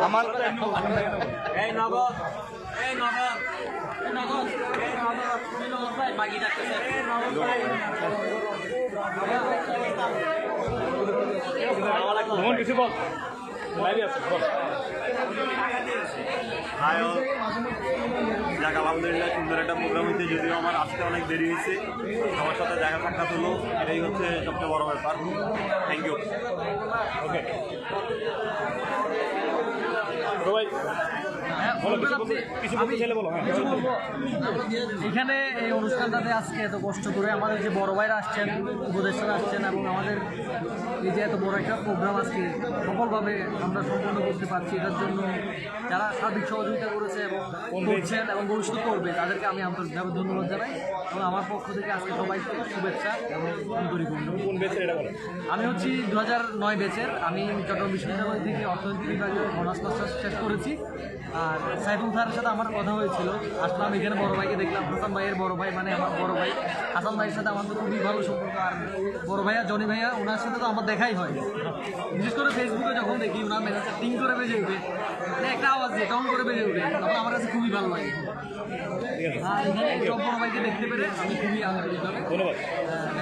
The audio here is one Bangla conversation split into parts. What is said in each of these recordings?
আমার এই নগদ এই নগদ এই নগদ এই নগদ এই নগদ ভাই বাকি ডাকতেছে এই নগদ ভাই ভ্রমণ কিছু বল লাইভে আছে বল যাক আলহামদুলিল্লাহ সুন্দর একটা প্রোগ্রাম হয়েছে, যদিও আমার আসতে অনেক দেরি হয়েছে। সবার সাথে দেখা সাক্ষাৎ হলো, এটাই হচ্ছে সবচেয়ে বড় ব্যাপার। Thank you. ওকে সবাই বলো কিছু বলতে চাইলে বলো। হ্যাঁ এখানে এই অনুষ্ঠানটাতে আজকে এত কষ্ট করে আমাদের যে বড় ভাইরা আসছেন, উপদেষ্টারা আসছেন এবং আমাদের এই যে এত বড় একটা প্রোগ্রাম আজকে সফলভাবে আমরা সম্পন্ন করতে পারছি, এটার জন্য যারা সার্বিক সহযোগিতা করেছে এবং করছেন এবং ভবিষ্যৎ করবে তাদেরকে আমি আন্তরিকভাবে ধন্যবাদ জানাই এবং আমার পক্ষ থেকে আজকে সবাইকে শুভেচ্ছা এবং আন্তরিক অভিনন্দন। কোন বেচের এটা বলো? আমি হচ্ছি 2009 ব্যাচের। আমি চট্টগ্রাম বিশ্ববিদ্যালয় থেকে অর্থনীতি বিভাগে অনার্স মাস্টার্স শেষ করেছি। আর সাইফুল স্যারের সাথে আমার কথা হয়েছিল, আসলাম এখানে বড় ভাইকে দেখলাম, হাসান ভাইয়ের বড় ভাই মানে আমার বড় ভাই হাসান ভাইয়ের সাথে আমাদের খুবই ভালো সম্পর্ক। আর বড় ভাইয়া জনি ভাইয়া ওনার সাথে তো আমার দেখাই হয়, বিশেষ করে ফেসবুকে যখন দেখি ওনার মেসেজটা টিং করে বেজে উঠে, মানে একটা আওয়াজ দিয়ে টং করে বেজে উঠে, তখন আমার কাছে খুবই ভালো লাগে। আর এখানে সব বড় ভাইকে দেখতে পেরে আমি খুবই আন্তরিকভাবে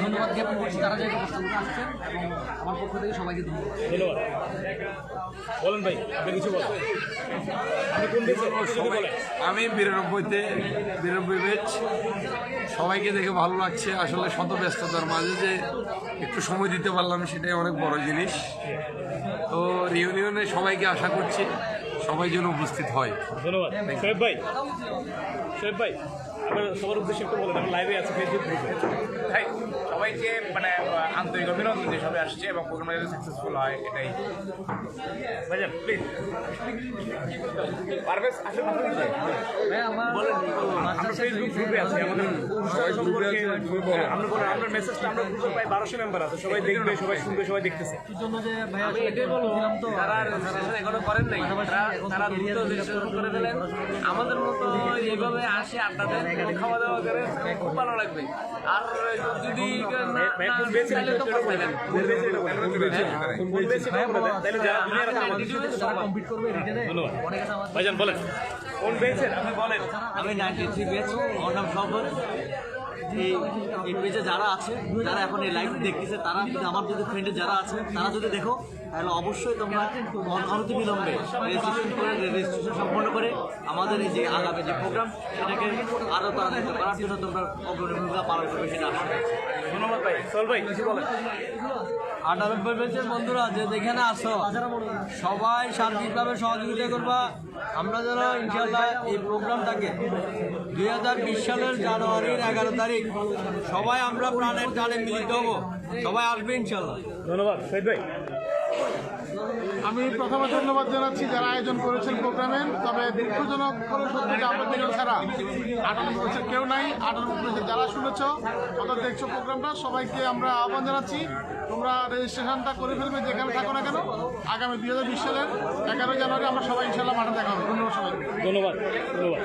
ধন্যবাদ জ্ঞাপন করছি তারা যে কষ্টগুলো আসছেন এবং আমার পক্ষ থেকে সবাইকে ধন্যবাদ। ধন্যবাদ। বলেন ভাই আপনি কিছু বলেন, আপনি কোন বেচের? আমি 92 ব্যাচ। সবাইকে দেখে ভালো লাগছে। আসলে শত ব্যস্ততার মাঝে যে একটু সময় দিতে পারলাম সেটাই অনেক বড় জিনিস। তো রিউনিয়নে সবাইকে আশা করছি সবাই যেন উপস্থিত হয়। ধন্যবাদ। শোয়েব ভাই, শোয়েব ভাই আবার সবার উদ্দেশ্যে একটু বলেন, আমি লাইভে আছি ফেসবুক গ্রুপে। ভাই সবাইকে মানে আন্তরিক অভিনন্দন যে সবাই আসছে এবং প্রোগ্রামটা যাতে সাকসেসফুল হয় এটাই। ভাইজান প্লিজ পারভেজ আসলে আমরা ফেসবুক গ্রুপে আছি, আমাদের অনুষ্ঠান সম্পর্কে আমরা বলেন, আপনার মেসেজটা আমরা গ্রুপে প্রায় 1200 মেম্বার আছে, সবাই দেখবে, সবাই শুনবে, সবাই দেখতেছে। আমি এটাই বলবো তো তারা রেজিস্ট্রেশন এখনো করেন নাই, তারা দ্রুত রেজিস্ট্রেশন করে দিলেন। আমাদের মতো এইভাবে আসে আড্ডা দেন, খাওয়া দাওয়া করে খুব ভালো লাগবে। আর যদি ভাইজান বলেন কোন বেচের, আপনি বলেন। আমি 93 ব্যাচ, আমার নাম শওকত। এই পেজে যারা আছে, যারা এখন এই লাইভ দেখতেছে, তারা আমার যদি ফ্রেন্ডে যারা আছে তারা যদি দেখো তাহলে অবশ্যই তোমরা অনতি বিলম্বে রেজিস্ট্রেশন সম্পন্ন করে আমাদের এই যে আগামী যে প্রোগ্রাম সেটাকে আরও তাড়াতাড়ি করার জন্য তোমরা অগ্রণী ভূমিকা পালন করবে, সেটা আশা করছি। ধন্যবাদ ভাই। সোল ভাই কিছু বলেন। 98 ব্যাচের বন্ধুরা যে যেখানে আসো সবাই সার্বিকভাবে সহযোগিতা করবা, আমরা যেন ইনশাল্লাহ এই প্রোগ্রামটাকে 2020 সালের জানুয়ারির 11 তারিখ সবাই আমরা প্রাণের টানে মিলিত হবো, সবাই আসবে ইনশাল্লাহ। ধন্যবাদ শহীদ ভাই। আমি প্রথমে ধন্যবাদ জানাচ্ছি যারা আয়োজন করেছেন প্রোগ্রামের। তবে দুঃখজনক হলো সত্যি আমরা দিনও ছাড়া 98 বছর কেউ নাই। 98 বছর যারা শুনেছ অর্থাৎ দেখছো প্রোগ্রামটা, সবাইকে আমরা আহ্বান জানাচ্ছি তোমরা রেজিস্ট্রেশনটা করে ফেলবে যেখানে থাকো না কেন। আগামী 2020 সালের 11 জানুয়ারি আমরা সবাই ইনশাল্লাহ মাঠে দেখা হবে। ধন্যবাদ সবাইকে। ধন্যবাদ। ধন্যবাদ।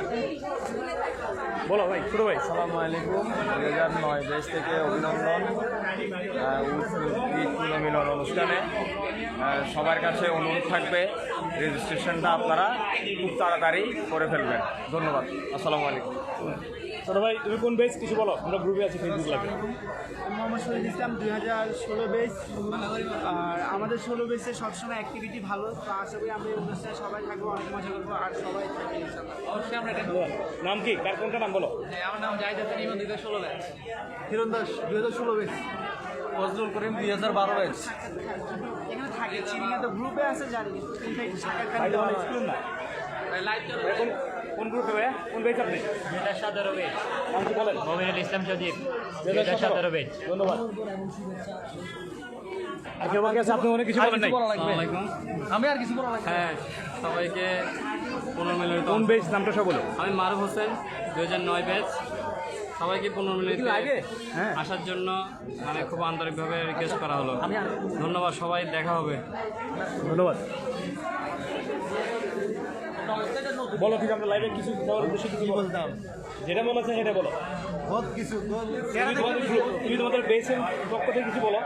বলো ভাই, ছোটো ভাই। আসসালামু আলাইকুম। 2009 ব্যাচ থেকে অভিনন্দন ঈদ পুনর্মিলন অনুষ্ঠানে। সবার কাছে অনুরোধ থাকবে রেজিস্ট্রেশনটা আপনারা খুব তাড়াতাড়ি করে ফেলবেন। ধন্যবাদ। আসসালামু আলাইকুম। ছোটো ভাই তুমি কোন বেচ কিছু বলো, আমরা গ্রুপে আছি ফেসবুক লাইভে। মোহাম্মদ শহীদ ইসলাম 2016 ব্যাচ। আর আমাদের 16 ব্যাচের সবসময় অ্যাক্টিভিটি ভালো, তো আশা করি আমরা এই অনুষ্ঠানে সবাই থাকবো, অনেক মজা করবো আর সবাই থাকবে ইনশাআল্লাহ। অবশ্যই আমরা এটা নাম কি, কার কোনটা নাম বলো? আমার নাম জাহিদ হাসান ইমন, 2016 batch. Hiran Das 2016 batch. Fazlul Karim 2012 batch. এখানে থাকে চিনিয়া তো গ্রুপে আছে জানি ভাই তোমার স্কুল না এখন কোন গ্রুপে ভাইয়া, কোন বেচ আপনি? 2017 ব্যাচ। নাম কি বলেন? মোমিনুল ইসলাম সজীব 2017 ব্যাচ। ধন্যবাদ। আর কেউ বাকি আছে, আপনি অনেক কিছু বলেন নাই? আমি আর কিছু বলা লাগবে? হ্যাঁ সবাইকে পুনর্মিলনিত। কোন বেচ নামটা সব বলো? আমি মারুফ হোসেন 2009 ব্যাচ। সবাইকে পুনর্মিলনিত আসার জন্য মানে খুব আন্তরিকভাবে রিকোয়েস্ট করা হলো। ধন্যবাদ, সবাই দেখা হবে। ধন্যবাদ। বলো ঠিক, আমরা লাইভে কিছু দেওয়ার উদ্দেশ্যে কিছু বলতাম, যেটা মনে আছে সেটা বলো। তুমি তোমাদের বেচের পক্ষ থেকে কিছু বলো।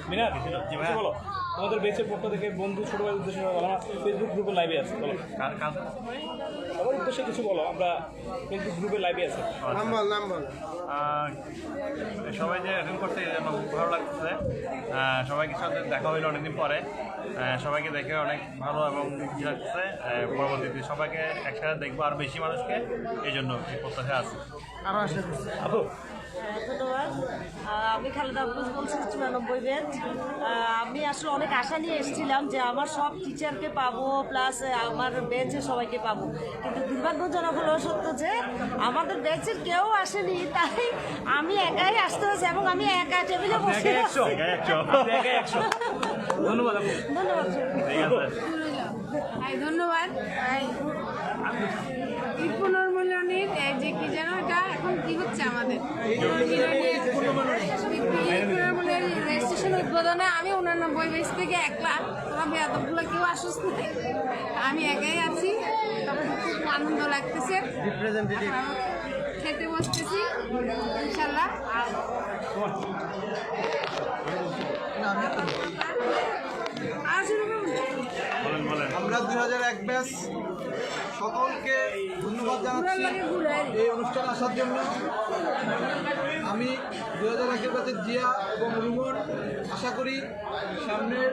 মিনার কিছু বলো আমাদের বেচের পক্ষ থেকে বন্ধু ছোট ভাইয়ের উদ্দেশ্যে বলো, আমরা ফেসবুক গ্রুপে লাইভে আছি, বলো সবার উদ্দেশ্যে কিছু বলো, আমরা ফেসবুক গ্রুপে লাইভে আছি। সবাই যে অ্যাটেন্ড করতে আমার খুব ভালো লাগতেছে। সবাইকে সাথে দেখা হইলো অনেকদিন পরে, সবাইকে দেখে অনেক ভালো এবং খুশি লাগতেছে। পরবর্তীতে সবাইকে একসাথে দেখবো আর বেশি মানুষকে, এই জন্য প্রত্যাশা আছে। আপু ধন্যবাদ। আমি খালেদা আফরোজ বলছি, 94 ব্যাচ। আমি আসলে অনেক আশা নিয়ে এসেছিলাম যে আমার সব টিচারকে পাবো, প্লাস আমার ব্যাচের সবাইকে পাবো, কিন্তু দুর্ভাগ্যজনক হলো সত্য যে আমাদের ব্যাচের কেউ আসেনি, তাই আমি একাই আসতে হয়েছে এবং আমি একা টেবিলে বসে আছি। ধন্যবাদ আপু। ধন্যবাদ। ধন্যবাদ। ঈদ পুনর্মিলনীর যে কি যেন এটা এখন কি হচ্ছে আমাদের ঈদ পুনর্মিলনীর রেজিস্ট্রেশন উদ্বোধনে আমি 89 বেচ থেকে একলা, তোমার বেয়াদবগুলো কেউ আসুস না, আমি একাই আছি। তখন খুব আনন্দ লাগতেছে, খেতে বসতেছি ইনশাল্লাহ। আর আমরা 2001 ব্যাচ সকলকে ধন্যবাদ জানাচ্ছি এই অনুষ্ঠানে আসার জন্য। আমি 2001 ব্যাচের জিয়া এবং রুমন আশা করি সামনের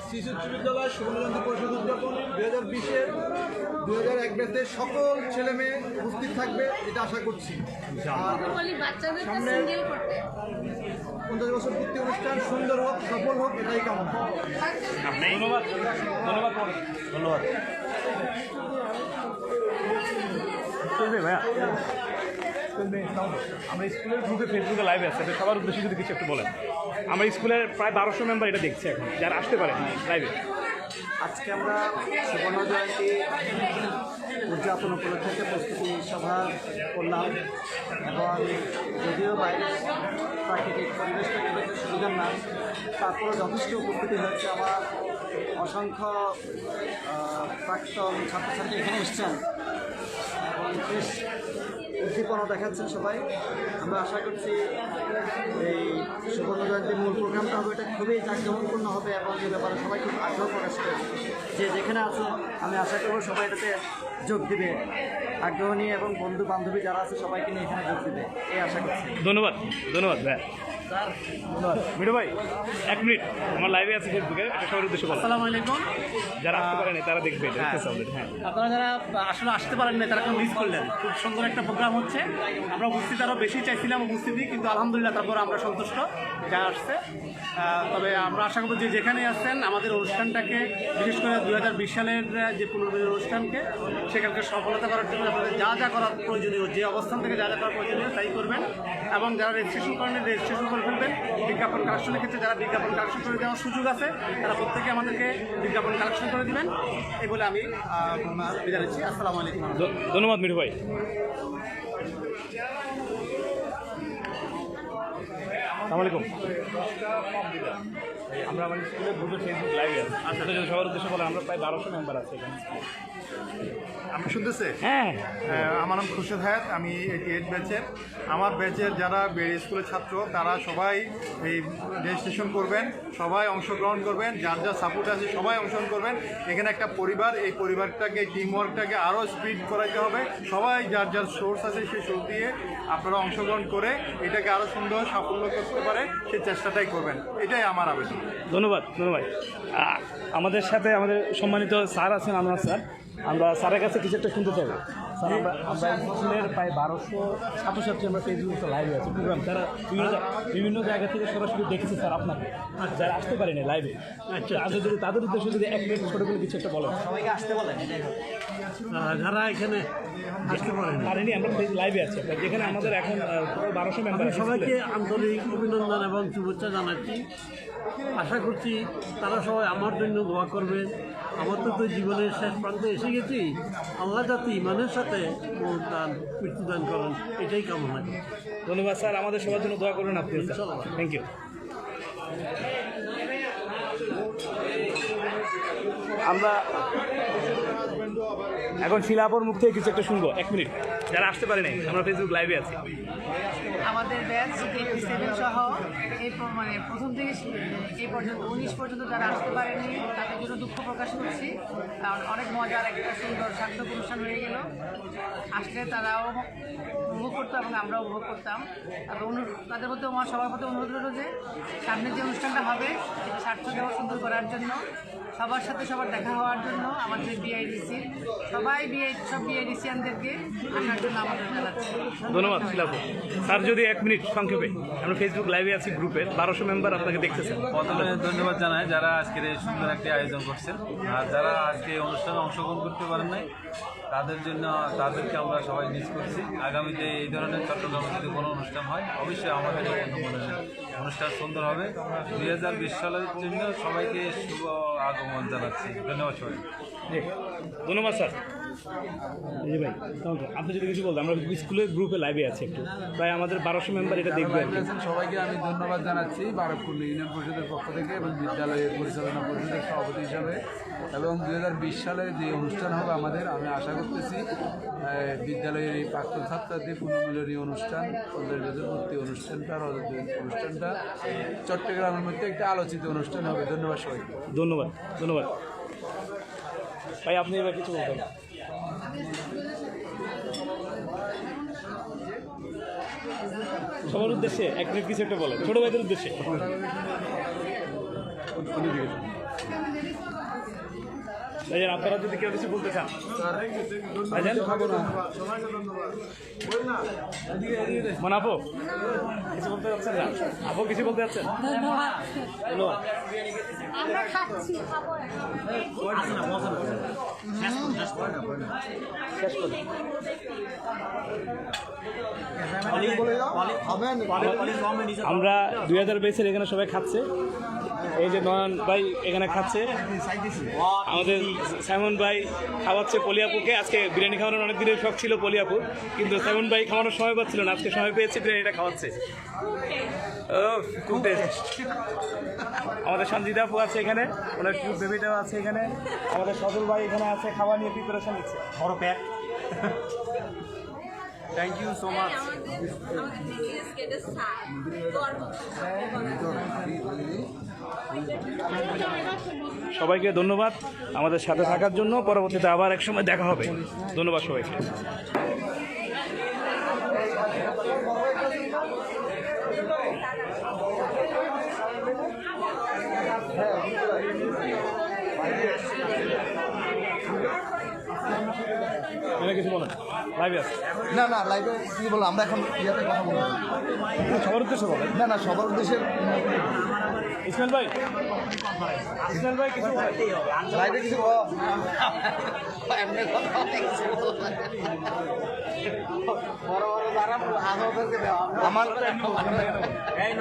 শিশু উচ্চ বিদ্যালয় সুবর্ণজয়ন্তী পরিষদ উদযাপন 2020-এর 2001 ব্যাচের সকল ছেলে মেয়ে উপস্থিত থাকবে, এটা আশা করছি। আর সামনের 50 বছর পূর্তি অনুষ্ঠান সুন্দর হোক, সফল হোক, এটাই কামনা। ধন্যবাদ ধন্যবাদ ধন্যবাদ। ভাইয়া আমরা স্কুলের গ্রুপে ফেসবুকে লাইভে আছে, সবার উদ্দেশ্যে যদি কিছু একটু বলেন। আমার স্কুলের প্রায় 1200 মেম্বার এটা দেখছে এখন, যারা আসতে পারে লাইভে। আজকে আমরা সুবর্ণ জয়ন্তী উদযাপন উপলক্ষে একটা প্রস্তুতি সভা করলাম এবং যদিও বাইরে প্রাকৃতিক পরিবেশটা খুব একটা সুবিধার না, তারপরে যথেষ্ট উপকৃত হয়েছে। আমার অসংখ্য প্রাক্তন ছাত্রছাত্রী এখানে এসছেন এবং বেশ উদ্দীপনা দেখাচ্ছেন সবাই। আমরা আশা করছি এই সুবর্ণ জয়ন্তীর মূল প্রোগ্রামটা হবে, এটা খুবই জাঁকজমকপূর্ণ হবে এবং যে ব্যাপারে সবাই খুব আগ্রহ প্রকাশ করেছে। যে যেখানে আছে আমি আশা করব সবাই এটাতে যোগ দিবে, আগ্রহ নিয়ে, এবং বন্ধু বান্ধবী যারা আছে সবাইকে নিয়ে এখানে যোগ দিবে, এই আশা করছি। ধন্যবাদ ধন্যবাদ ভাইয়া। মিঠু ভাই 1 মিনিট, আমার লাইভে আছে ফেসবুকে, এটা সবার উদ্দেশ্যে বলো। আসসালামু আলাইকুম। যারা আসতে পারেনি তারা দেখবে, দেখতেছে আমাদের। হ্যাঁ, আপনারা যারা আসলে আসতে পারেন না তারা মিস করলেন, খুব সুন্দর একটা প্রোগ্রাম হচ্ছে। আমরা উপস্থিতি আরও বেশি চাইছিলাম উপস্থিতি, কিন্তু আলহামদুলিল্লাহ তারপর আমরা সন্তুষ্ট যা আসছে। তবে আমরা আশা করব যে যেখানেই আসছেন আমাদের অনুষ্ঠানটাকে, বিশেষ করে 2020 সালের যে পুনর্মিলন অনুষ্ঠানকে, সেখানকে সফলতা করার জন্য আপনাদের যা যা করার প্রয়োজনীয়, যে অবস্থান থেকে যা যা করার প্রয়োজনীয় তাই করবেন, এবং যারা রেজিস্ট্রেশন করেন রেজিস্ট্রেশন করে ফেলবেন। বিজ্ঞাপন কালেকশনের ক্ষেত্রে যারা বিজ্ঞাপন কালেকশন করে দেওয়ার সুযোগ আছে তারা প্রত্যেকে আমাদেরকে বিজ্ঞাপন কালেকশন করে দিবেন, এই বলে আমি বিদায় নিচ্ছি। আসসালামু আলাইকুম। ধন্যবাদ মিঠু ভাই। আসসালামু আলাইকুম। আমরা আমার স্কুলের গ্রুপে ফেসবুক লাইভে আছি। আচ্ছা, যদি সবার উদ্দেশ্যে বলেন, আমরা প্রায় 1200 মেম্বার আছে এখানে। আমি শুনতেছে? হ্যাঁ, আমার নাম খুরশেদ হায়াত, আমি 88 ব্যাচের। আমার ব্যাচের যারা বেড়ে স্কুলের ছাত্র তারা সবাই এই রেজিস্ট্রেশন করবেন, সবাই অংশগ্রহণ করবেন, যার যা সাপোর্ট আছে সবাই অংশগ্রহণ করবেন। এখানে একটা পরিবার, এই পরিবারটাকে, টিম ওয়ার্কটাকে আরও স্পিড করাইতে হবে। সবাই যার যার সোর্স আছে সেই সোর্স দিয়ে আপনারা অংশগ্রহণ করে এটাকে আরও সুন্দর সাফল্য করতে পারে সেই চেষ্টাটাই করবেন, এটাই আমার আবেদন। ধন্যবাদ ধন্যবাদ। আমাদের সাথে আমাদের সম্মানিত স্যার আছেন, আনোয়ার স্যার। আমরা স্যারের কাছে কিছু একটা শুনতে চাইব। স্যার, আমরা স্কুলের প্রায় 1200 ছাত্রছাত্রী আমরা ফেসবুকে লাইভে আছি প্রোগ্রাম, তারা বিভিন্ন জায়গা থেকে সরাসরি দেখেছে স্যার আপনাকে, যারা আসতে পারেনি লাইভে। আচ্ছা, যদি তাদের উদ্দেশ্যে যদি 1 মিনিট ছোটো করে কিছু একটা বলেন। সবাইকে আসতে বলেন, যারা এখানে আসতে পারেনি, আমরা লাইভে আছি যেখানে আমাদের এখন 1200 মেম্বার। সবাইকে আন্তরিক অভিনন্দন এবং শুভেচ্ছা জানাচ্ছি। আশা করছি তারা সবাই আমার জন্য দোয়া করবেন। আমার তো জীবনের শেষ প্রান্তে এসে গেছি, আল্লাহ যাতে ইমানের সাথে দান মৃত্যুদান করেন, এটাই কামনা করি। ধন্যবাদ স্যার, আমাদের সবার জন্য দোয়া করবেন আপনি। Thank you. আমরা এখন শিলাপর মুখ থেকে কিছু একটা শুনবো, 1 মিনিট। যারা আসতে পারে নাই, আমরা ফেসবুক লাইভে আছি। আমাদের ব্যাচ KP7 সহ মানে প্রথম থেকে এই পর্যন্ত 19 পর্যন্ত যারা আসতে পারেনি তাদের জন্য দুঃখ প্রকাশ করছি, কারণ অনেক মজার একটা সুন্দর সার্থক অনুষ্ঠান হয়ে গেল। আসলে তারাও উপভোগ করতো এবং আমরাও উপভোগ করতাম। তাদের প্রতি আমার সবার প্রতি অনুরোধ রইল যে সামনে যে অনুষ্ঠানটা হবে সেটা সার্থক এবং সুন্দর করার জন্য, সবার সাথে সবার দেখা হওয়ার জন্য আমাদের BIDC সব BIDCianদেরকে আসার জন্য আমাদের জানাচ্ছি। ধন্যবাদ শিলাপু স্যার। যদি 1 মিনিট সংক্ষেপে, আমরা ফেসবুক লাইভে আছি, গ্রুপের 1200 মেম্বার আপনাকে দেখতেছেন। প্রথমে ধন্যবাদ জানাই যারা আজকের এই সুন্দর একটি আয়োজন করছেন, আর যারা আজকে এই অনুষ্ঠানে অংশগ্রহণ করতে পারেন নাই তাদেরকে আমরা সবাই মিস করছি। আগামীতে এই ধরনের চট্টগ্রামে যদি কোনো অনুষ্ঠান হয় অবশ্যই আমাদের অনুষ্ঠান সুন্দর হবে। 2020 সালের জন্য সবাইকে শুভ আগমন জানাচ্ছি। ধন্যবাদ সবাই। ধন্যবাদ স্যার। জি ভাই, আপনি যদি কিছু বলতেন, আমরা স্কুলের গ্রুপে লাইভে আছি একটু, প্রায় আমাদের 1200 মেম্বার এটা দেখবে আর কি। সবাইকে আমি ধন্যবাদ জানাচ্ছি বারকপুর ইউনিয়ন পরিষদের পক্ষ থেকে এবং বিদ্যালয়ের পরিচালনা পরিষদের সভাপতি হিসাবে। এবং 2020 সালে যে অনুষ্ঠান হবে আমাদের, আমি আশা করতেছি বিদ্যালয়ের এই প্রাক্তন ছাত্রছাত্রী পুনর্মিলনী অনুষ্ঠান, 15 বছর ভর্তি অনুষ্ঠানটা চট্টগ্রামের মধ্যে একটা আলোচিত অনুষ্ঠান হবে। ধন্যবাদ সবাইকে। ধন্যবাদ। ধন্যবাদ ভাই। আপনি এবার কিছু বলতেন সবার উদ্দেশ্যে, 1 মিনিট কিছু একটা বলেন, ছোট ভাইদের উদ্দেশ্যে। আপনারা যদি কেউ কিছু বলতে চান, মানে আপু কিছু বলতে যাচ্ছেন না? আপু কিছু বলতে যাচ্ছেন? ধন্যবাদ। আমরা খাচ্ছি, খাবো। আমরা 2022-এর এখানে সবাই খাচ্ছে। এই যে নয়ন ভাই এখানে খাচ্ছে, আমাদের সাইমন ভাই খাওয়াচ্ছে পলিয়াপুকে। আজকে বিরিয়ানি খাওয়ানোর অনেক দিনের শখ ছিল পলিয়াপুর, কিন্তু সাইমন ভাই খাওয়ানোর সময় পাচ্ছিল না, আজকে সময় পেয়েছে, বিরিয়ানিটা খাওয়াচ্ছে। খুব টেস্ট। আমাদের সঞ্জিদা আপু আছে এখানে, ওনার কিউট বেবিটাও আছে এখানে। আমাদের সজল ভাই এখানে আছে, খাওয়া নিয়ে প্রিপারেশন নিচ্ছে, বড় pack. Thank you so much. সবাইকে ধন্যবাদ আমাদের সাথে থাকার জন্য। পরবর্তীতে আবার এক সময় দেখা হবে। ধন্যবাদ সবাইকে। কিছু বলেন, লাইভে আছে? না লাইভে কি বলবো, আমরা এখন ইয়াতে কথা বলবো। সবার উদ্দেশ্যে বলেন। না সবার উদ্দেশ্যে ইসমাইল ভাই কিছু লাইভে কিছু আমার এই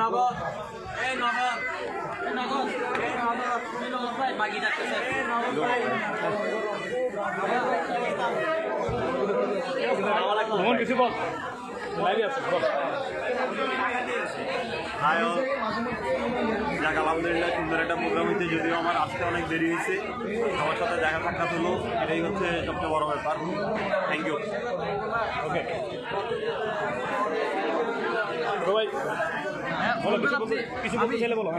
নগদ ভাই মাগি ডাকতেছে। কিছু বল, লাইভে আছে বল। যাক আলহামদুলিল্লাহ, সুন্দর একটা প্রোগ্রাম হয়েছে। যদিও আমার আসতে অনেক দেরি হয়েছে, সবার সাথে দেখা সাক্ষাৎ হলো, এটাই হচ্ছে সবচেয়ে বড় ব্যাপার। Thank you. ওকে সবাই কিছু বলতে চাইলে বলো।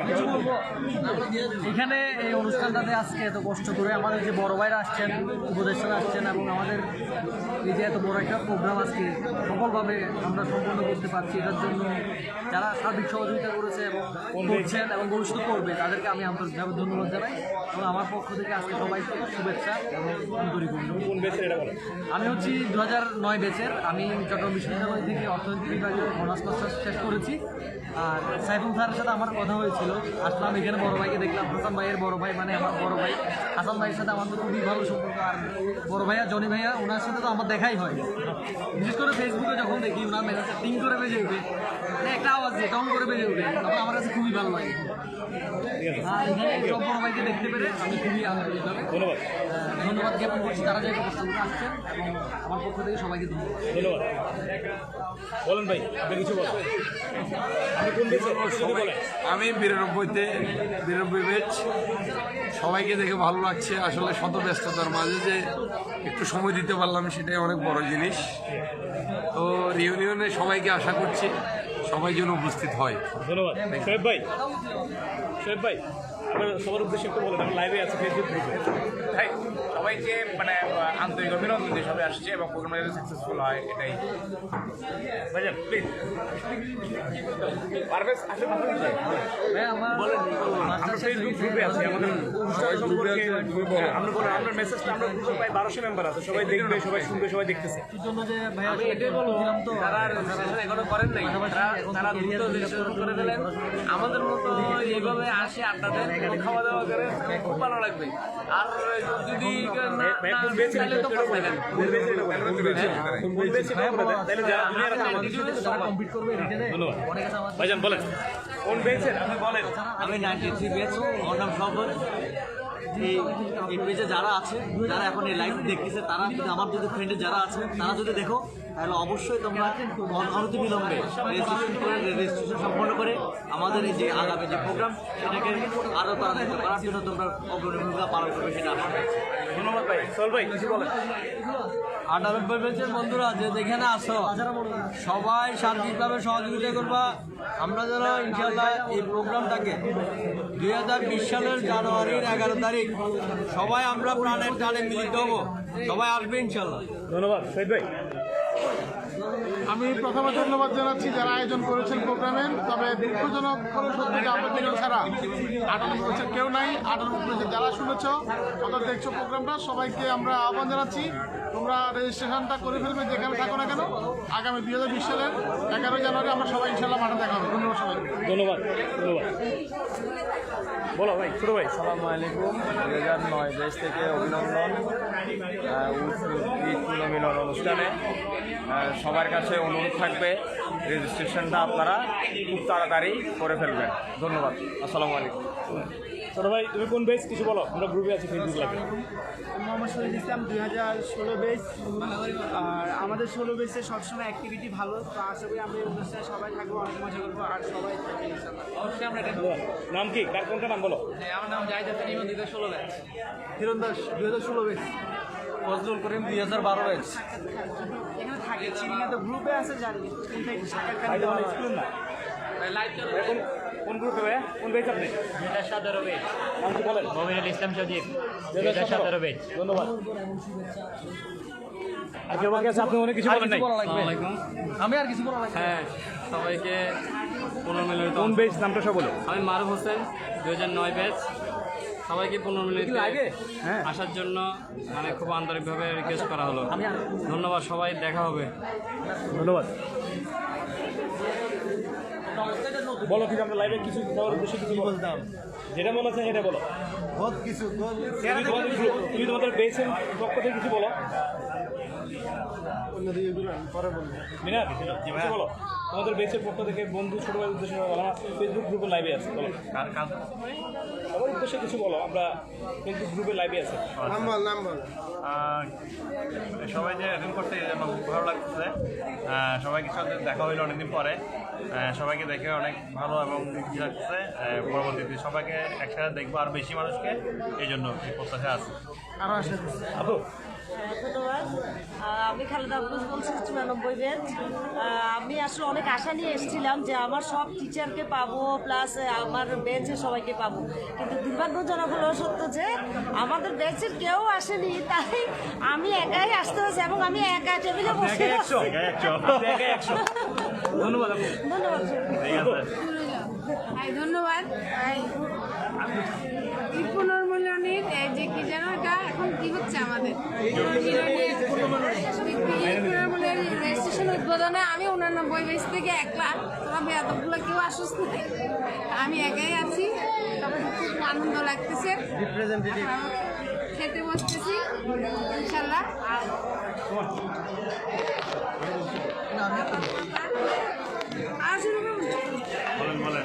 এখানে এই অনুষ্ঠানটাতে আজকে এত কষ্ট করে আমাদের যে বড় ভাইরা আসছেন, উপদেষ্টারা আসছেন, এবং আমাদের এই যে এত বড় একটা প্রোগ্রাম আজকে সফলভাবে আমরা সম্পন্ন করতে পারছি, এটার জন্য যারা সার্বিক সহযোগিতা করেছে এবং করছেন এবং ভবিষ্যতে করবে, তাদেরকে আমি আন্তরিকভাবে ধন্যবাদ জানাই। এবং আমার পক্ষ থেকে আজকে সবাইকে শুভেচ্ছা এবং আন্তরিক অভিনন্দন। কোন ব্যাচের এটা বলো? আমি হচ্ছি 2009 ব্যাচের। আমি চট্টগ্রাম বিশ্ববিদ্যালয় থেকে অর্থনীতি বিভাগে অনার্স মাস্টার্স শেষ করেছি। আর সাইফুল স্যারের সাথে আমার কথা হয়েছিল, আসলাম এখানে বড় ভাইকে দেখলাম, হাসান ভাইয়ের বড় ভাই, মানে আমার বড় ভাই হাসান ভাইয়ের সাথে আমার তো খুবই ভালো সম্পর্ক। আর বড় ভাইয়া জনি ভাইয়া, ওনার সাথে তো আমার দেখাই হয়, বিশেষ করে ফেসবুকে যখন দেখি ওনার মেসেজ টিং করে বেজে উঠে, মানে একটা আওয়াজ দিয়ে টং করে বেজে উঠে, তখন আমার কাছে খুবই ভালো লাগে। আর এখানে সব বড় ভাইকে দেখতে পেরে আমি খুবই আন্তরিকভাবে ধন্যবাদ জ্ঞাপন করছি, তারা যে কষ্টগুলো আসছেন, এবং আমার পক্ষ থেকে সবাইকে ধন্যবাদ। ধন্যবাদ। বলেন ভাই, আপনি কিছু বলেন। আপনি কোন বলবো সবাই, আমি 92 ব্যাচ, সবাইকে দেখে ভালো লাগছে। আসলে শত ব্যস্ততার মাঝে যে একটু সময় দিতে পারলাম সেটাই অনেক বড় জিনিস। তো রিউনিয়নে সবাইকে আশা করছি সবাই যেন উপস্থিত হয়। ধন্যবাদ। শোয়েব ভাই, আপনার সবার উদ্দেশ্যে একটু বলেন, আমি লাইভে আছি ফেসবুক গ্রুপে। ভাই সবাইকে মানে আন্তরিক অভিনন্দন দিয়ে সবাই আসছে এবং প্রোগ্রামটা যাতে সাকসেসফুল হয় এটাই। ভাইজান প্লিজ পারভেজ আসলে আমরা ফেসবুক গ্রুপে আছি, আমাদের অনুষ্ঠান সম্পর্কে আমরা বলেন, আপনার মেসেজটা আমরা গ্রুপে প্রায় 1200 মেম্বার আছে, সবাই দেখবে, সবাই শুনবে, সবাই দেখতেছে। আমি এটাই বলবো, যারা রেজিস্ট্রেশন এখনো করেন নাই তারা দ্রুত রেজিস্ট্রেশন করে দিলেন। আমাদের মতো এইভাবে আসে আড্ডা দেন, খাওয়া দাওয়া করে খুব ভালো লাগবে। আর যদি তাহলে তো করতে দেন। ধন্যবাদ। ভাইজান বলেন কোন বেঞ্চের, আপনি বলেন। আমি 93 ব্যাচ, আমার নাম শওকত। এই পেজে যারা আছে, যারা এখন এই লাইভ দেখতেছে, তারা যদি আমার যদি ফ্রেন্ডে যারা আছে তারা যদি দেখো, তাহলে অবশ্যই তোমরা অনতি বিলম্বে রেজিস্ট্রেশন সম্পন্ন করে আমাদের এই যে আগামী যে প্রোগ্রাম সেটাকে আরও তাড়াতাড়ি করার জন্য তোমরা অগ্রণী ভূমিকা পালন করবে, সেটা আশা করছি। ধন্যবাদ ভাই। সোহেল ভাই কিছু বলেন। 98 ব্যাচের বন্ধুরা যে যেখানে আসো, সবাই শান্তিভাবে সহযোগিতা করবা। আমরা যেন ইনশাল্লাহ এই প্রোগ্রামটাকে 2020 সালের জানুয়ারির 11 তারিখ সবাই আমরা প্রাণের টানে মিলিত হবো, সবাই আসবে ইনশাল্লাহ। ধন্যবাদ। শহীদ ভাই, আমি প্রথমে ধন্যবাদ জানাচ্ছি যারা আয়োজন করেছেন প্রোগ্রামের। তবে দুঃখজনক হলো সত্যি যে আমরা দুজন ছাড়া 98 বছর কেউ নাই। 98 বছর যারা শুনেছ অর্থাৎ দেখছো প্রোগ্রামটা, সবাইকে আমরা আহ্বান জানাচ্ছি তোমরা রেজিস্ট্রেশনটা করে ফেলবে যেখানে থাকো না কেন। আগামী 2020 সালের 11 জানুয়ারি আমরা সবাই ইনশাল্লাহ মাঠে দেখা হবে। ধন্যবাদ সবাইকে। ধন্যবাদ। বলো ভাই, ছোট ভাই। আসসালামু আলাইকুম। 2009 ব্যাচ থেকে অভিনন্দন ঈদ পুনর্মিলন অনুষ্ঠানে। সবার কাছে অনুরোধ থাকবে রেজিস্ট্রেশনটা আপনারা খুব তাড়াতাড়ি করে ফেলবেন। ধন্যবাদ। আসসালামু আলাইকুম। ছোট ভাই, তুমি কোন বেচ কিছু বলো, আমরা গ্রুপে আছি ফেসবুক লাইভে। মোহাম্মদ শহীদ ইসলাম, 2016 ব্যাচ। আর আমাদের 16 ব্যাচে সবসময় অ্যাক্টিভিটি ভালো, তো আশা করি আমরা এই অনুষ্ঠানে সবাই থাকবো, অনেক মজা করবো আর সবাই থাকবে ইনশাআল্লাহ। অবশ্যই আমরা এটা নাম কি, কার কোনটা নাম বলো। আমার নাম জাহিদ হাসান ইমন, 2016 batch. Hiran Das 2016 batch. Fazlul Karim 2012 batch. এখানে থাকে চিনিয়া তো গ্রুপে আছে জানি, কিন্তু একটু সাক্ষাৎকার ভাই দিতে তোমার হবে। স্কুল না লাইভ চলো। কোন গ্রুপে ভাই, কোন বেচ আপনি? 2017 ব্যাচ। নাম কি বলেন? মমিনুল ইসলাম সজীব, 2017 ব্যাচ। ধন্যবাদ। আর কেউ বাকি আছে, আপনি অনেক কিছু বলেন নাই। আমি আর কিছু বলা লাগবে। হ্যাঁ, সবাইকে পুনর্মিলনিত। কোন বেচ নামটা সব বলো। আমি মারুফ হোসেন, 2009 ব্যাচ। সবাইকে পুনর্মিলিত হ্যাঁ। আসার জন্য মানে খুব আন্তরিকভাবে রিকোয়েস্ট করা হলো। ধন্যবাদ, সবাই দেখা হবে। ধন্যবাদ। বলো কিছু, আমরা লাইভে কিছু সবার উদ্দেশ্যে কিছু বলতাম, যেটা মনে আছে সেটা বলো। তুমি তোমাদের বেসের পক্ষ থেকে কিছু বলো। মিনার কিছু বলো তোমাদের বেসের পক্ষ থেকে, বন্ধু ছোট ভাইয়ের উদ্দেশ্যে বলো। আমরা ফেসবুক গ্রুপে লাইভে আছি, বলো সবার উদ্দেশ্যে কিছু বলো। আমরা ফেসবুক গ্রুপে লাইভে আছি। সবাই যে অ্যাটেন্ড করতে এই জন্য খুব ভালো লাগতেছে। সবাইকে সাথে দেখা হইলো অনেকদিন পরে। সবাইকে দেখে অনেক ভালো এবং খুশি লাগতেছে। পরবর্তীতে সবাইকে একসাথে দেখবো আর বেশি মানুষকে, এই জন্য প্রত্যাশা আছে। আপু ধন্যবাদ। আমি খালেদা আফরোজ বলছি, 94 ব্যাচ। আমি আসলে অনেক আশা নিয়ে এসেছিলাম যে আমার সব টিচারকে পাবো, প্লাস আমার ব্যাচে সবাইকে পাবো, কিন্তু দুর্ভাগ্যজনক হলো সত্য যে আমাদের ব্যাচের কেউ আসেনি, তাই আমি একাই আসতে হয়েছে এবং আমি একা টেবিলে বসে আছি। ধন্যবাদ। ধন্যবাদ। ধন্যবাদ। এই পুনর্মূল্যনের যে কি যেন এটা এখন কি হচ্ছে আমাদের পুনর্মূল্যের রেজিস্ট্রেশন উদ্বোধনে আমি 89 ব্যাচ থেকে একলা, তোমার বেয়াদবগুলো কেউ আসুস না, আমি একাই আছি। তবে খুব আনন্দ লাগতেছে, খেতে বসতেছি ইনশাল্লাহ। আর শুরু করুন।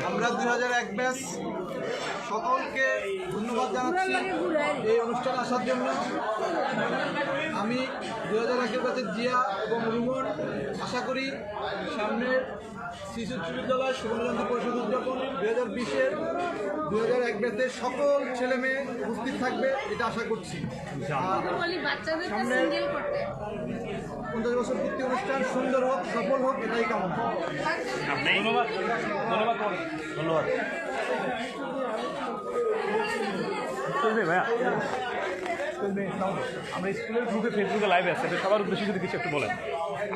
আমরা 2001 ব্যাচ সকলকে ধন্যবাদ জানাচ্ছি এই অনুষ্ঠানে আসার জন্য। আমি 2001 ব্যাচের জিয়া এবং রুমন, আশা করি সামনের শিশু উচ্চ বিদ্যালয় সুবর্ণজয়ন্তী পরিষদ উদযাপন 2020-এর 2001 ব্যাচের সকল ছেলে মেয়ে উপস্থিত থাকবে এটা আশা করছি। আর সামনে 50 বছর পূর্তি অনুষ্ঠান সুন্দর হোক, সফল হোক, এটাই কামনা। ধন্যবাদ ধন্যবাদ ধন্যবাদ চলবে ভাইয়া চলবে। আমরা স্কুলের গ্রুপে ফেসবুকে লাইভে আছে, এটা সবার উদ্দেশ্যে যদি কিছু একটু বলেন।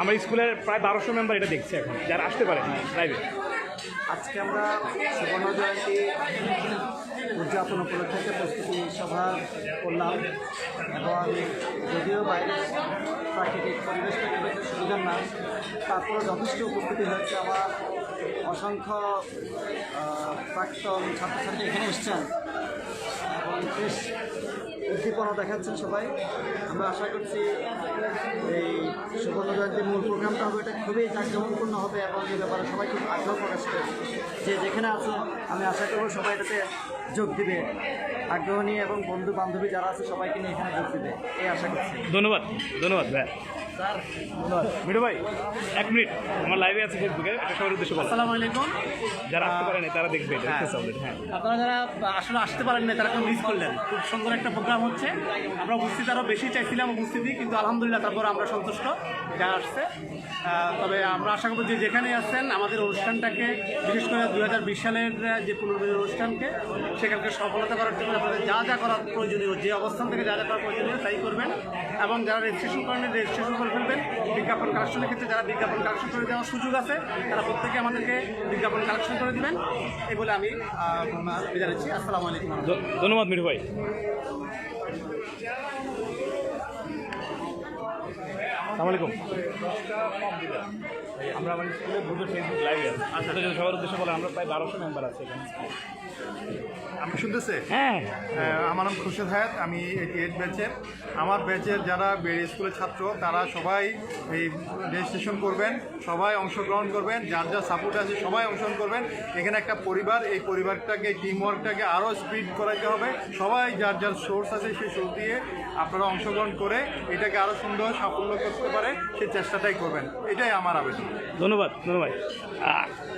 আমরা স্কুলের প্রায় 1200 মেম্বার এটা দেখছি এখন, যারা আসতে পারে লাইভে। আজকে আমরা সুবর্ণ জয়ন্তী উদযাপন উপলক্ষে একটা প্রস্তুতি সভা করলাম এবং যদিও বাইরে প্রাকৃতিক পরিবেশ পরিবেশের সুবিধা না, তারপরে যথেষ্ট উপস্থিতি হয়েছে। আমার অসংখ্য প্রাক্তন ছাত্রছাত্রী এখানে এসছেন এবং বেশ উদ্দীপনা দেখাচ্ছেন সবাই। আমরা আশা করছি এই সুবর্ণ জয়ন্তীর মূল প্রোগ্রামটা হবে, এটা খুবই জাঁকজমকপূর্ণ হবে এবং এই ব্যাপারে সবাই খুব আগ্রহ প্রকাশ করেছে। যে যেখানে আছে আমি আশা করব সবাই এটাতে যোগ দিবে, আগ্রহ নিয়ে, এবং বন্ধু বান্ধবী যারা আছে সবাইকে নিয়ে এখানে যোগ দিবে এই আশা করছি। ধন্যবাদ ধন্যবাদ ভাই, ধন্যবাদ। মিঠু ভাই 1 মিনিট, আমার লাইভে আছে ফেসবুকে, এটা সবার উদ্দেশ্যে বলো। আসসালামু আলাইকুম। যারা আসতে পারেন তারা দেখবে এটা, দেখতেছে already, হ্যাঁ। আপনারা যারা আসলে আসতে পারেন না তারা কেউ মিস করলেন। খুব সুন্দর একটা প্রোগ্রাম হচ্ছে। আমরা উপস্থিত আরও বেশি চাইছিলাম উপস্থিতি, কিন্তু আলহামদুলিল্লাহ তারপর আমরা সন্তুষ্ট যা আসছে। তবে আমরা আশা করব যে যেখানেই আসছেন আমাদের অনুষ্ঠানটাকে, বিশেষ করে 2020 সালের যে পুনর্মিলন অনুষ্ঠানকে, সেখানকে সফলতা করার জন্য আপনাদের যা যা করার প্রয়োজনীয়, যে অবস্থান থেকে যা যা করার প্রয়োজনীয় তাই করবেন। এবং যারা রেজিস্ট্রেশন করেন রেজিস্ট্রেশন করে ফেলবেন। বিজ্ঞাপন কালেকশনের ক্ষেত্রে যারা বিজ্ঞাপন কালেকশন করে দেওয়ার সুযোগ আছে তারা প্রত্যেকে আমাদেরকে বিজ্ঞাপন কালেকশন করে দেবেন, এই বলে আমি বিদায় নিচ্ছি। আসসালামু আলাইকুম। ধন্যবাদ মিঠু ভাই। আসসালামু আলাইকুম। আমরা আমাদের স্কুলের গ্রুপে ফেসবুক লাইভে আছি। আচ্ছা, যদি সবার উদ্দেশ্যে বলেন, আমরা প্রায় 1200 মেম্বার আছে এখানে। আমি শুনতেছে? হ্যাঁ, আমার নাম খুরশেদ হায়াত, আমি 88 ব্যাচের। আমার ব্যাচের যারা বেড়ে স্কুলের ছাত্র তারা সবাই এই রেজিস্ট্রেশন করবেন, সবাই অংশগ্রহণ করবেন, যার যা সাপোর্ট আছে সবাই অংশগ্রহণ করবেন। এখানে একটা পরিবার, এই পরিবারটাকে, টিম ওয়ার্কটাকে আরও স্পিড করাইতে হবে। সবাই যার যার সোর্স আছে সেই সোর্স দিয়ে আপনারা অংশগ্রহণ করে এটাকে আরও সুন্দর সাফল্য করতে পারে সেই চেষ্টাটাই করবেন, এটাই আমার আবেদন। ধন্যবাদ ধন্যবাদ।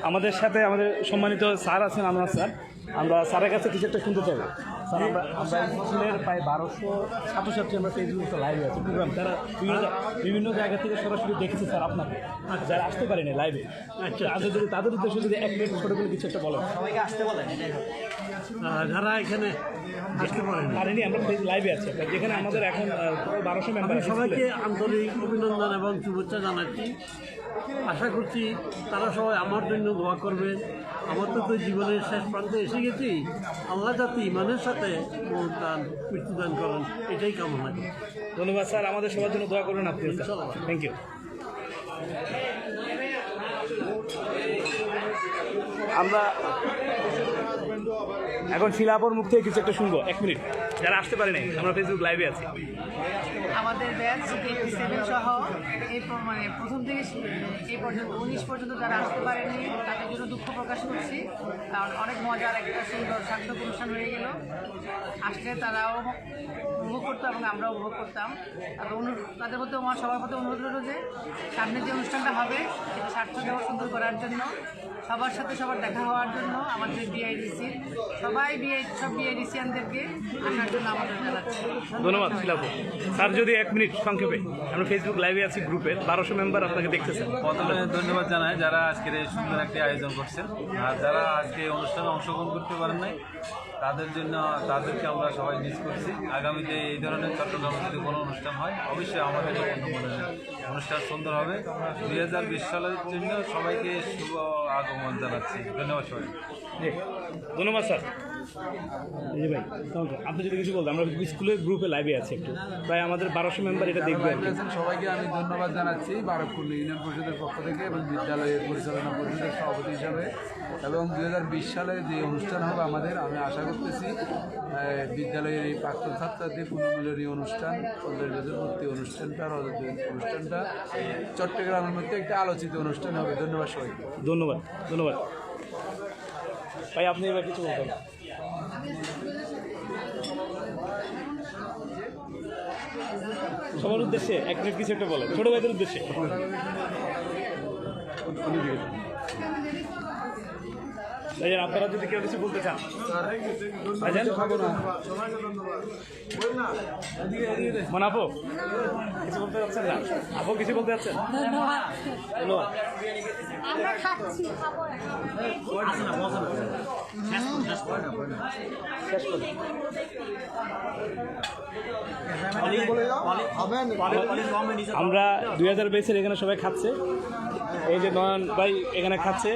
আমাদের সাথে আমাদের সম্মানিত স্যার আছেন, আনোয়ার স্যার। আমরা স্যারের কাছে কিছু একটা শুনতে চাইব। স্যার, আমরা স্কুলের প্রায় 1200 ছাত্রছাত্রী আমরা ফেসবুকে লাইভে আছি প্রোগ্রাম, তারা বিভিন্ন জায়গা থেকে সরাসরি দেখেছে স্যার আপনাকে, যারা আসতে পারেনি লাইভে। আচ্ছা, যদি তাদের উদ্দেশ্যে যদি 1 মিনিট ছোটো করে কিছু একটা বলেন। সবাইকে আসতে বলেন। যারা এখানে আসতে পারেনি, আমরা লাইভে আছি যেখানে আমাদের এখন 1200 মেম্বার। সবাইকে আন্তরিক অভিনন্দন এবং শুভেচ্ছা জানাচ্ছি। আশা করছি তারা সবাই আমার জন্য দোয়া করবেন। আমার তো জীবনের শেষ প্রান্তে এসে গেছি, আল্লাহ যাতে ইমানের সাথে দান মৃত্যুদান করেন, এটাই কামনা করি। ধন্যবাদ স্যার, আমাদের সবার জন্য দোয়া করবেন আপনি। Thank you. আমরা এখন শিলাপর মুখ থেকে কিছু একটা শুনবো। 1 মিনিট, যারা আসতে পারে নাই, আমরা ফেসবুক লাইভে আছি। আমাদের ব্যাচ 87 সহ এই প্রথম থেকে এই পর্যন্ত 19 পর্যন্ত যারা আসতে পারেনি তাদের জন্য দুঃখ প্রকাশ করছি। কারণ অনেক মজার একটা সুন্দর সার্থক অনুষ্ঠান হয়ে গেল। আসলে তারাও উপভোগ করতো এবং আমরাও উপভোগ করতাম। তাদের প্রতি আমার সবার প্রতি অনুরোধ রইল যে সামনে যে অনুষ্ঠানটা হবে সেটা সার্থক এবং সুন্দর করার জন্য, সবার সাথে সবার দেখা হওয়ার জন্য আমাদের বিআইডিসি সব বিআইডিসিয়ানদেরকে আসার জন্য আমাদের জানাচ্ছি। ধন্যবাদ শিলাপু। স্যার, যদি 1 মিনিট সংক্ষেপে, আমরা ফেসবুক লাইভে আছি গ্রুপে, 1200 মেম্বার আপনাকে দেখতেছেন। প্রথমে ধন্যবাদ জানাই যারা আজকের এই সুন্দর একটি আয়োজন করছেন, আর যারা আজকে অনুষ্ঠানে অংশগ্রহণ করতে পারেন নাই তাদেরকে আমরা সবাই মিস করছি। আগামীতে এই ধরনের চট্টগ্রামে যদি কোনো অনুষ্ঠান হয় অবশ্যই আমাদের অনুষ্ঠান সুন্দর হবে। 2020 সালের জন্য সবাইকে শুভ আগমন জানাচ্ছি। ধন্যবাদ সবাই। ধন্যবাদ স্যার। জি ভাই, আপনি যদি কিছু বলতেন, আমরা স্কুলের গ্রুপে লাইভে আছি একটু, প্রায় আমাদের 1200 মেম্বার এটা দেখবে। সবাইকে আমি ধন্যবাদ জানাচ্ছি বারকপুর ইউনিয়ন পরিষদের পক্ষ থেকে এবং বিদ্যালয়ের পরিচালনা পরিষদের সভাপতি হিসাবে। এবং 2020 সালে যে অনুষ্ঠান হবে আমাদের, আমি আশা করতেছি বিদ্যালয়ের এই প্রাক্তন ছাত্রছাত্রী পুনর্মিলনী অনুষ্ঠান, 50 বছর ভর্তি অনুষ্ঠানটা চট্টগ্রামের মধ্যে একটা আলোচিত অনুষ্ঠান হবে। ধন্যবাদ সবাইকে। ধন্যবাদ ধন্যবাদ ভাই। আপনি এবার কিছু বলতেন? সবার উদ্দেশ্যে 1 মিনিট কিছু একটা বলেন, ছোট ভাইদের উদ্দেশ্যে। ভাইজান আপনারা যদি কেউ কিছু বলতে চান ভাইজান মানে আপু কিছু বলতে যাচ্ছেন না? আপু কিছু বলতে যাচ্ছেন? ধন্যবাদ। আমরা খাচ্ছি খাবো আমরা 2000 বেসের এখানে সবাই খাচ্ছে। এই যে নয়ন ভাই এখানে খাচ্ছে,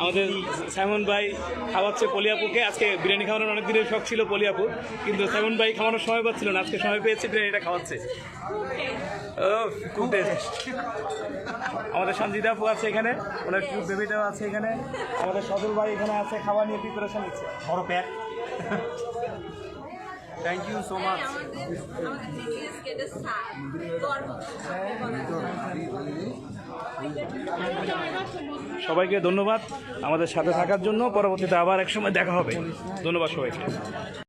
আমাদের সাইমন ভাই খাওয়াচ্ছে পলিয়াপুকে। আজকে বিরিয়ানি খাওয়ানোর অনেক দিনের শখ ছিল পলিয়াপুর, কিন্তু সাইমন ভাই খাওয়ানোর সময় পাচ্ছিল না, আজকে সময় পেয়েছে বিরিয়ানিটা খাওয়াচ্ছে। খুব টেস্ট। আমাদের সঞ্জিত আপু আছে এখানে, ওনার কিউট বেবিটাও আছে এখানে। আমাদের সজল ভাই এখানে আছে, খাওয়া নিয়ে প্রিপারেশন নিচ্ছে। বড় pack. Thank you so much. সবাইকে ধন্যবাদ আমাদের সাথে থাকার জন্য। পরবর্তীতে আবার একসময় দেখা হবে। ধন্যবাদ সবাইকে।